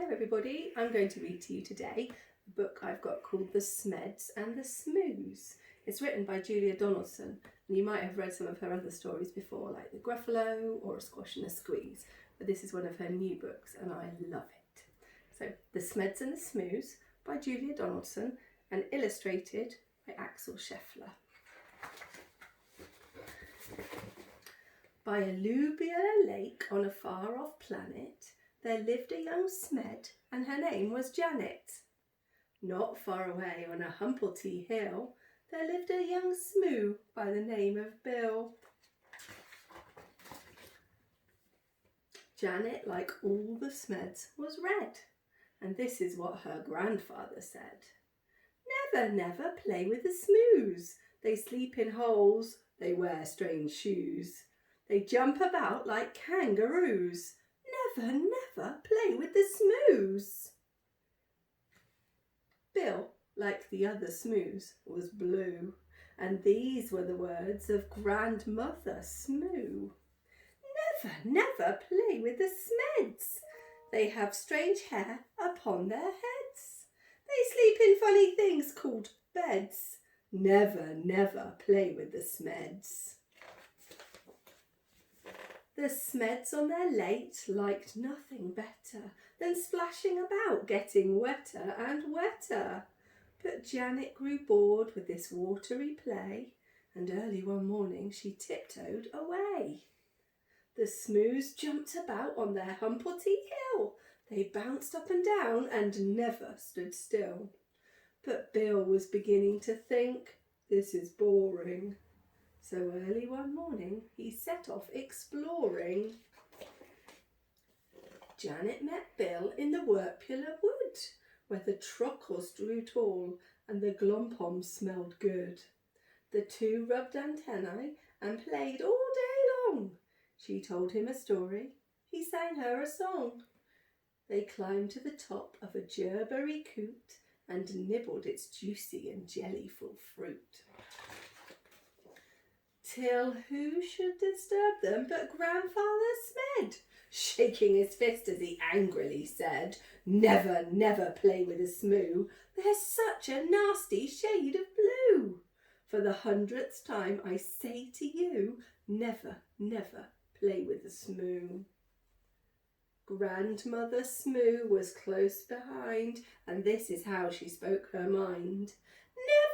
Hello everybody, I'm going to read to you today a book I've got called The Smeds and the Smoos. It's written by Julia Donaldson, and you might have read some of her other stories before, like The Gruffalo or A Squash and a Squeeze, but this is one of her new books and I love it. So, The Smeds and the Smoos by Julia Donaldson and illustrated by Axel Scheffler. By a alluvial lake on a far-off planet, there lived a young Smed, and her name was Janet. Not far away on a Humplety hill, there lived a young Smoo by the name of Bill. Janet, like all the Smeds, was red, and this is what her grandfather said. Never, never play with the Smoos. They sleep in holes, they wear strange shoes. They jump about like kangaroos. Never, never play with the Smoos. Bill, like the other Smoos, was blue, and these were the words of Grandmother Smoo. Never, never play with the Smeds. They have strange hair upon their heads. They sleep in funny things called beds. Never, never play with the Smeds. The Smeds on their late liked nothing better than splashing about, getting wetter and wetter. But Janet grew bored with this watery play, and early one morning she tiptoed away. The Smoos jumped about on their Humplety hill. They bounced up and down and never stood still. But Bill was beginning to think, this is boring. So early one morning he set off exploring. Janet met Bill in the Wirpula wood, where the truckles grew tall and the glompoms smelled good. The two rubbed antennae and played all day long. She told him a story, he sang her a song. They climbed to the top of a gerberry coot and nibbled its juicy and jellyful fruit. Till who should disturb them but Grandfather Smed, shaking his fist as he angrily said, Never, never play with a Smoo. They're such a nasty shade of blue. For the 100th time I say to you, never, never play with a Smoo. Grandmother Smoo was close behind, and this is how she spoke her mind.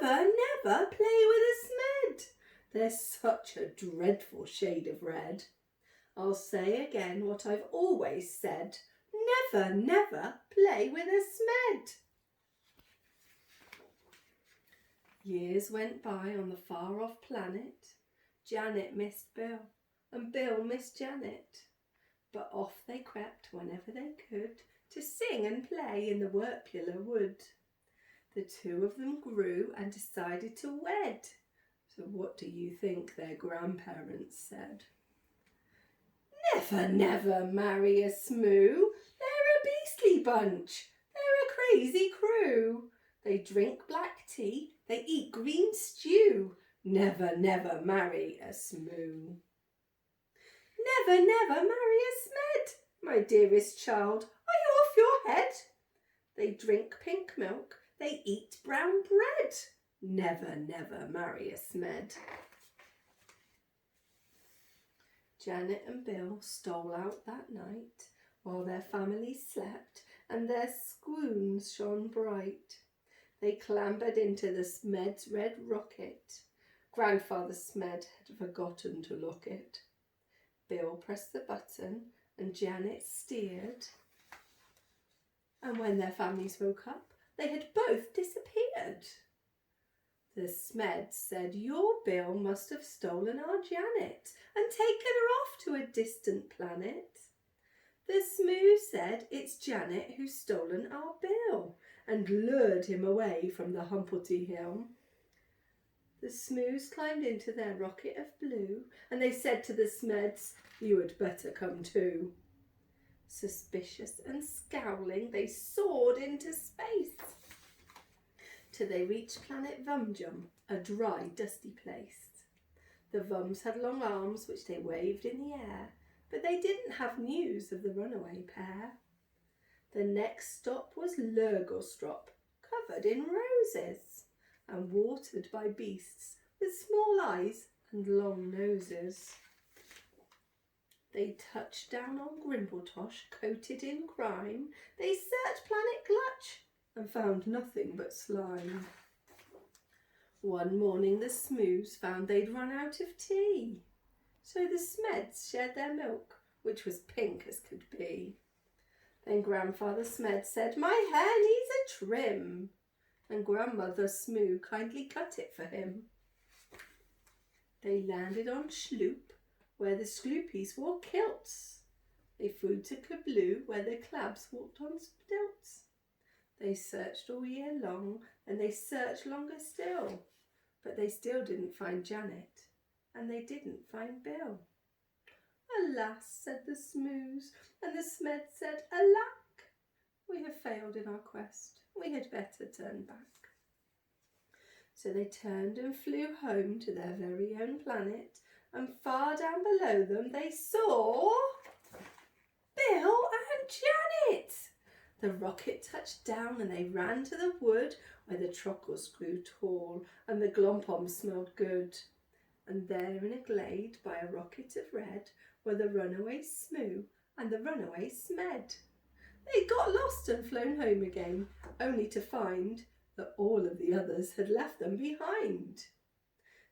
Never, never play with a Smed. They're such a dreadful shade of red. I'll say again what I've always said. Never, never play with a Smed. Years went by on the far-off planet. Janet missed Bill, and Bill missed Janet. But off they crept whenever they could to sing and play in the Wirpula wood. The two of them grew and decided to wed. So what do you think their grandparents said? Never, never marry a Smoo. They're a beastly bunch. They're a crazy crew. They drink black tea. They eat green stew. Never, never marry a Smoo. Never, never marry a Smed, my dearest child. Are you off your head? They drink pink milk. They eat brown bread. Never, never marry a Smed. Janet and Bill stole out that night while their families slept and their swoons shone bright. They clambered into the Smed's red rocket. Grandfather Smed had forgotten to lock it. Bill pressed the button and Janet steered. And when their families woke up, they had both disappeared. The Smeds said, Your Bill must have stolen our Janet and taken her off to a distant planet. The Smoo said, It's Janet who's stolen our Bill and lured him away from the Humplety hill. The Smoos climbed into their rocket of blue and they said to the Smeds, You had better come too. Suspicious and scowling, they soared into space till they reached planet Vumjum, a dry, dusty place. The Vums had long arms which they waved in the air, but they didn't have news of the runaway pair. The next stop was Lurgostrop, covered in roses and watered by beasts with small eyes and long noses. They touched down on Grimbletosh, coated in crime. They searched Planet Glutch and found nothing but slime. One morning the Smoos found they'd run out of tea. So the Smeds shared their milk, which was pink as could be. Then Grandfather Smed said, "My hair needs a trim." And Grandmother Smoo kindly cut it for him. They landed on Sloop, where the Sloopies wore kilts. They flew to Kabloo, where the Clabs walked on stilts. They searched all year long, and they searched longer still. But they still didn't find Janet, and they didn't find Bill. "Alas," said the Smoos, and the Smed said, "Alack, we have failed in our quest. We had better turn back." So they turned and flew home to their very own planet, and far down below them they saw Bill and Janet. The rocket touched down and they ran to the wood where the trockles grew tall and the glompom smelled good. And there in a glade by a rocket of red were the runaway Smoo and the runaway Smed. They got lost and flown home again, only to find that all of the others had left them behind.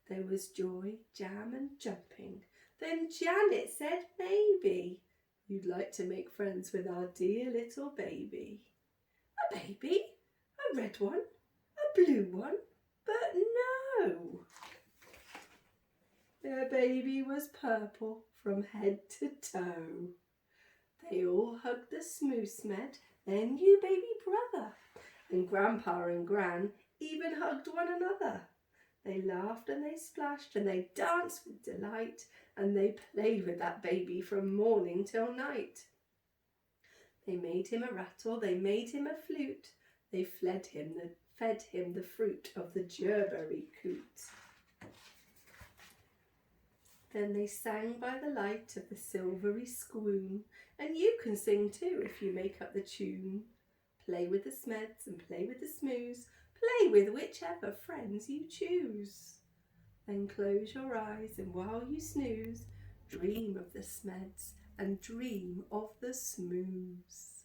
There was joy, jam and jumping. Then Janet said, "Maybe you'd like to make friends with our dear little baby." "A baby? A red one? A blue one? But no." Their baby was purple from head to toe. They all hugged the Smoos Smed, their new baby brother, and Grandpa and Gran even hugged one another. They laughed and they splashed and they danced with delight, and they played with that baby from morning till night. They made him a rattle, they made him a flute, they fed him the fruit of the gerberry coot. Then they sang by the light of the silvery squoon, and you can sing too if you make up the tune. Play with the Smeds and play with the Smoos, play with whichever friends you choose. Then close your eyes and while you snooze, dream of the Smeds and dream of the Smoos.